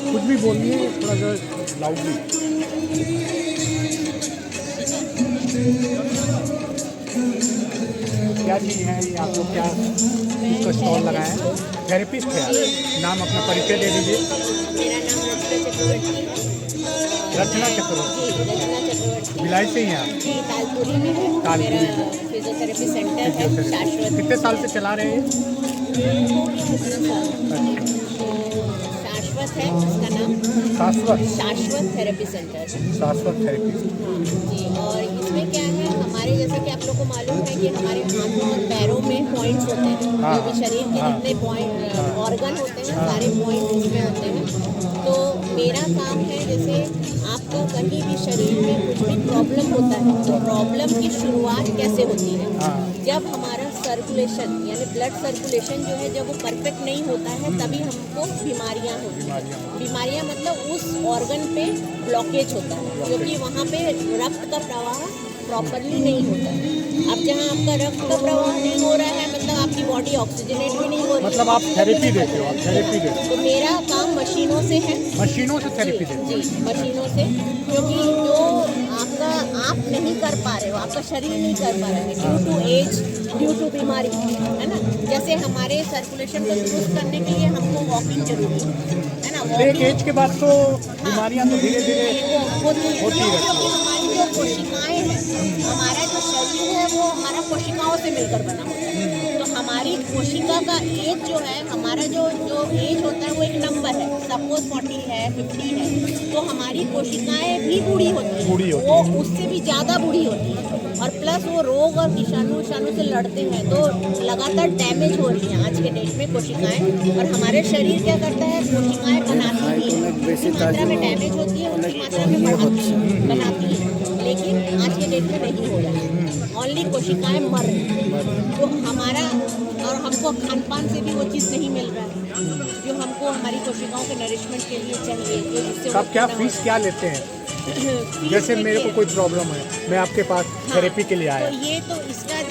कुछ भी बोलिए थोड़ा सा लाउडली। क्या चीज़ है ये, आप लोग क्या इसका स्टॉल लगाए हैं? थेरेपिस्ट है आप? नाम अपना परिचय दे दीजिए। मेरा नाम रचना चक्रवर्ती है। रचना चक्रवर्ती। रचना चक्रवर्ती भिलाई से ही हैं आप? जी, तालपुरी में है। तालपुरी मेरा में। फिजियोथेरेपी सेंटर है शाश्वत। कितने साल से चला रहे हैं? हो गया 15 साल। शाश्वत है इसका नाम। शाश्वत शाश्वत थेरेपी सेंटर। शाश्वत थेरेपी। हाँ जी। और इसमें क्या है, हमारे जैसे कि आप लोग को मालूम है कि हमारे हाथों और पैरों में पॉइंट्स होते हैं। हाँ, जो भी शरीर के हाँ, जितने पॉइंट ऑर्गन होते हैं, हाँ। सारे पॉइंट इसमें होते हैं। तो मेरा काम है, जैसे आपको कहीं भी शरीर में कुछ भी प्रॉब्लम होता है तो प्रॉब्लम की शुरुआत कैसे होती है। हाँ। जब हमारा सर्कुलेशन यानी ब्लड सर्कुलेशन जो है, जब वो परफेक्ट नहीं होता है, तभी हमको बीमारियां होती हैं। बीमारियां मतलब उस ऑर्गन पे ब्लॉकेज होता है, क्योंकि वहाँ पे रक्त का प्रवाह प्रॉपरली नहीं होता है। अब जहाँ आपका रक्त का प्रवाह नहीं हो रहा है, मतलब आपकी बॉडी ऑक्सीजनेट भी नहीं हो रही है। मतलब आप थेरेपी देते हो? आप थेरेपी देते हो? तो मेरा काम मशीनों से है। मशीनों से थेरेपी देते हो? जी, मशीनों से, क्योंकि जो आपका आप नहीं कर पा रहे हो, आपका शरीर नहीं कर पा रहा है due to age, due to बीमारी, है ना। जैसे हमारे सर्कुलेशन को दुरुस्त करने के लिए हमको वॉकिंग जरूरी है ना। एक एज के बाद तो बीमारियां तो धीरे धीरे होती होती क्यों? रहती क्योंकि हमारी जो कोशिकाएं हैं, हमारा जो शरीर है वो हमारा कोशिकाओं से मिलकर बना होता है। तो हमारी कोशिका का एज जो है, हमारा जो एज होता है वो एक नंबर है। सपोज 40 है, 50 है, तो हमारी कोशिकाएं भी बूढ़ी होती हैं। वो उससे भी ज़्यादा बूढ़ी होती है। और प्लस वो रोग और विषाणु से लड़ते हैं, तो लगातार डैमेज हो रही है आज के डेट में कोशिकाएं। और हमारे शरीर क्या करता है, कोशिकाएं बनाती ही है, उसी मात्रा में डैमेज होती है, उसी मात्रा में बढ़ाती है, बनाती है। लेकिन आज के डेट में नहीं हो रहा है, ओनली कोशिकाएं मर रही हैं। तो हमारा और हमको खान पान से भी वो चीज़ नहीं मिल रहा है जो हमको हमारी कोशिकाओं के नरिशमेंट के लिए चाहिए। जो जिससे आप क्या फीस क्या लेते हैं? जैसे मेरे को कोई प्रॉब्लम है, मैं आपके पास थेरेपी के लिए आया, तो ये तो इसका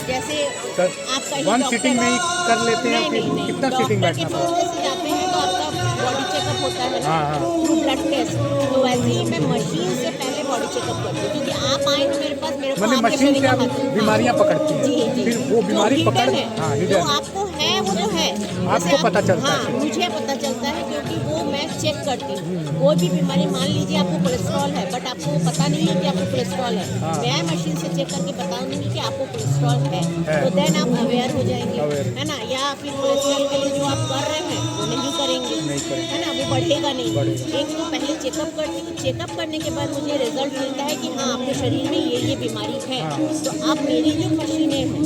जैसे आपका वन सिटिंग में ही कर लेते हैं? फिर कितना सिटिंग बैठना पड़ता है? जैसे जाते हैं तो आपका बॉडी चेकअप होता है ना, हाँ, हाँ। Through blood test. तो वैसे ही मैं मशीन से पहले बॉडी चेकअप करती हूँ, क्योंकि आप आए तो मेरे पास, मेरे को मैंने आपके मशीन शरीर से का आप बीमारियां पकड़ती हैं, जी, फिर वो बीमारी जो पकड़, hidden है, हाँ, जो hidden। आपको है वो तो है, आपको जैसे पता चलता है? हाँ, मुझे पता चलता है, क्योंकि वो मैं चेक करती हूँ। कोई भी बीमारी, मान लीजिए आपको कोलेस्ट्रॉल है, बट आपको पता नहीं है कि आपको कोलेस्ट्रॉल है, हाँ। मैं मशीन से चेक करके बताऊंगी कि आपको कोलेस्ट्रॉल है, तो देन आप अवेयर हो जाएंगे, है ना। या फिर कोलेस्ट्रॉल के लिए जो आप कर रहे हैं वो नहीं करेंगे, है ना, वो बढ़ेगा नहीं। एक तो पहले चेकअप करती हूँ, चेकअप करने के बाद मुझे रिजल्ट मिलता है कि हाँ, आपके शरीर में ये बीमारी है। तो आप मेरी जो मशीनें हैं,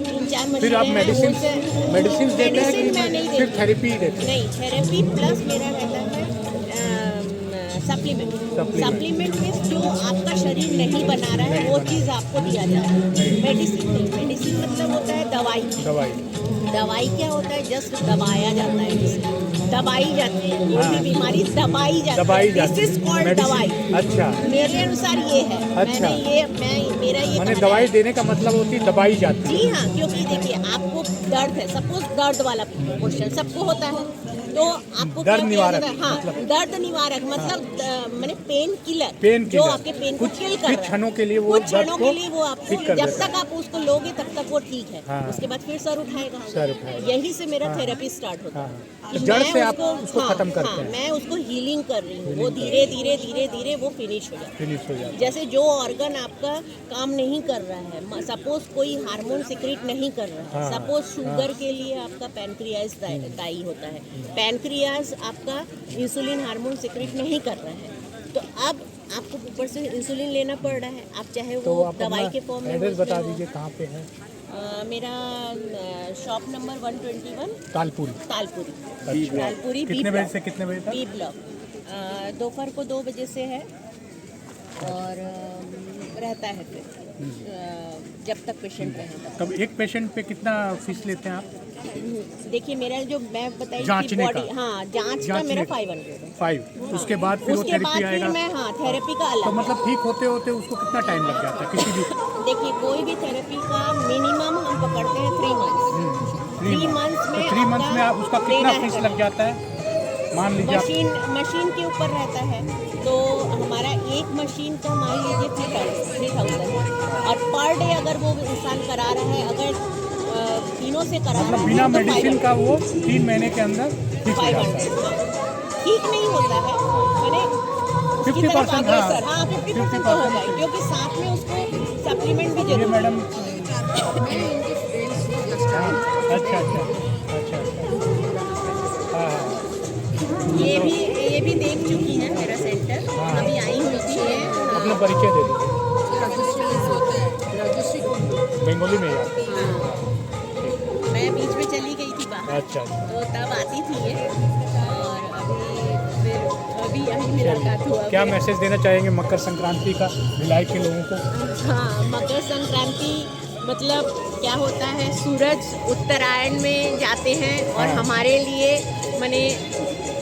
3-4 मशीनें, फिर आप मेडिसिन देते हैं कि मैं नहीं फिर देती। थेरेपी ही देते हैं? नहीं, थेरेपी प्लस मेरा रहता है सप्लीमेंट। सप्लीमेंट मीन्स जो आपका शरीर नहीं बना रहा है वो चीज़ आपको दिया जाता है। मेडिसिन नहीं, मेडिसिन मतलब होता है दवाई। दवाई क्या होता है, जस्ट दबाया जाता है, दबाई जाती है, कोई भी बीमारी दबाई जाती है। दिस इज कॉल्ड दवाई। अच्छा, मेरे अनुसार ये है। अच्छा। मेरा ये मैंने कहना दवाई है। देने का मतलब होती है दबाई जाती है। जी हाँ, क्योंकि देखिए आपको दर्द है, सपोज दर्द वाला क्वेश्चन सबको होता है, तो आपको दर्द क्या किया निवारक, जाता है? हाँ, मतलब दर्द निवारक मतलब मैंने पेन किलर, पेन जो किलर। आपके पेन को कुछ किल कर कुछ रहा है। क्षणों के लिए वो कुछ दर्द क्षणों को के लिए वो आपको, ठीक कर जब देता तक आप उसको लोगे तब तक वो ठीक है। हाँ। उसके बाद फिर सर उठाएगा। सर उठाएगा। यही से मेरा हाँ। थेरेपी स्टार्ट होता है। हाँ। कि तो जड़ मैं से आप उसको खत्म करते हैं? मैं उसको हीलिंग कर रही हूँ, वो धीरे धीरे वो फिनिश हो जाता है। जैसे जो ऑर्गन आपका काम नहीं कर रहा है, सपोज कोई हार्मोन सिक्रेट नहीं कर रहा है, हाँ। सपोज शुगर के लिए आपका पैनक्रियाज दायी होता है, पैनक्रियाज आपका इंसुलिन हार्मोन सिक्रेट नहीं कर रहा है, तो अब आपको ऊपर से इंसुलिन लेना पड़ रहा है। आप चाहे तो वो आप दवाई के फॉर्म में एड्रेस बता हो। दीजिए कहाँ पे है? मेरा शॉप नंबर 121 तालपुरी। तालपुरी कितने बजे से कितने बजे तक? B block. दोपहर को 2 बजे से है और रहता है फिर जब तक पेशेंट रहेगा। तब एक पेशेंट पे कितना फीस लेते हैं आप? देखिए मेरा जो मैं बताई जांचने बॉडी, का? हाँ, जांच का मेरा 500 है। 5। उसके बाद फिर वो उसके बाद थेरेपी फिर आएगा? मैं, हाँ, थेरेपी का अलग तो है। मतलब ठीक होते होते उसको कितना टाइम लग जाता है किसी भी? देखिए कोई भी थेरेपी का मिनिमम हम पकड़ते हैं 3 मंथ्स। 3 months में 3 मंथ्स में आप उसका कितना देना है फीस करके। लग जाता है? मान लीजिए आप मशीन के ऊपर रहता है, तो हमारा एक मशीन का मान लीजिए 3000 है, और पर डे अगर वो इंसान करा रहा है, अगर तीनों से करा रहा मतलब है बिना तो मेडिसिन का वो 3 महीने के अंदर ठीक हो जाता है। 500 ठीक नहीं होता है, मैंने उसकी तरफ 50% अग्रसर, हाँ 50% तो होगा ही, क्योंकि साथ में उसको सप्लीमेंट भी ये जरूरी है। मैडम अच्छा अच्छा अच्छा हाँ हाँ ये भी देख चुकी हैं मेरा सेंटर, हाँ। अभी आई हुई थी ये। अपना परिचय दे दीजिए, बंगाली में ही आप। मैं बीच में चली गई थी बाहर, अच्छा तो तब आती थी ये, और अभी यहीं मुलाकात हुआ। क्या मैसेज देना चाहेंगे मकर संक्रांति का भिलाई के लोगों को? हाँ, मकर संक्रांति मतलब क्या होता है, सूरज उत्तरायण में जाते हैं और हाँ। हमारे लिए माने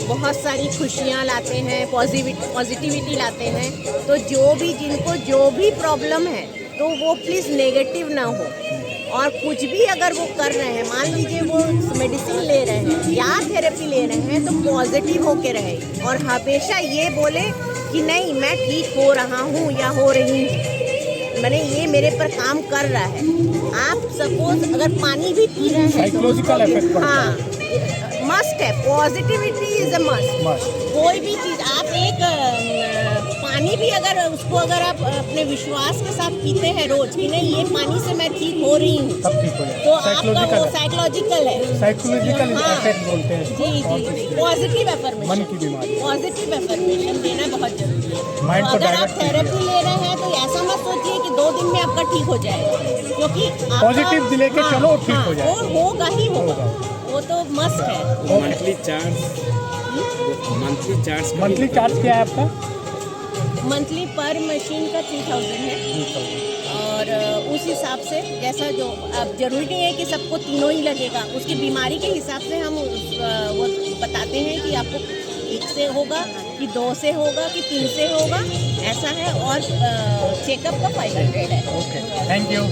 बहुत सारी खुशियाँ लाते हैं, पॉजिटिविटी लाते हैं। तो जिनको जो भी प्रॉब्लम है, तो वो प्लीज़ नेगेटिव ना हो, और कुछ भी अगर वो कर रहे हैं, मान लीजिए वो मेडिसिन ले रहे हैं या थेरेपी ले रहे हैं, तो पॉजिटिव होके रहे और हमेशा ये बोले कि नहीं, मैं ठीक हो रहा हूँ या हो रही हूँ, मैंने ये मेरे पर काम कर रहा है। आप सपोज अगर पानी भी पी रहे हैं, साइकोलॉजिकल इफेक्ट पड़ता है। हाँ, मस्ट है, पॉजिटिविटी इज अ मस्ट। कोई भी चीज़ आप पानी भी अगर आप अपने विश्वास के साथ पीते हैं रोज कि नहीं, ये पानी से मैं ठीक हो रही हूँ, सब ठीक हो जाए, तो आपका वो साइकोलॉजिकल है, साइकोलॉजिकल हाँ। इफेक्ट बोलते हैं इसको। जी और जी कुछ जी, नहीं। पॉजिटिव मन एफर्मेशन, की बीमारी, पॉजिटिव एफर्मेशन देना बहुत जरूरी है। माइंड तो को अगर आप डायवर्ट कीजिए। थेरेपी ले रहे हैं, तो ऐसा मत सोचिए कि 2 दिन में आपका ठीक हो जाएगा, क्योंकि आपका- पॉजिटिव दिले के चलो, ठीक हो जाएगा। वो होगा ही होगा, वो तो मस्ट है। मंथली चार्ज क्या है आपका? मंथली पर मशीन का 3000 है, और उस हिसाब से जैसा जो, अब जरूरी नहीं है कि सबको तीनों ही लगेगा, उसकी बीमारी के हिसाब से हम वो बताते हैं कि आपको 1 से होगा कि 2 से होगा कि 3 से होगा, ऐसा है। और चेकअप का 500 है। Okay, thank you.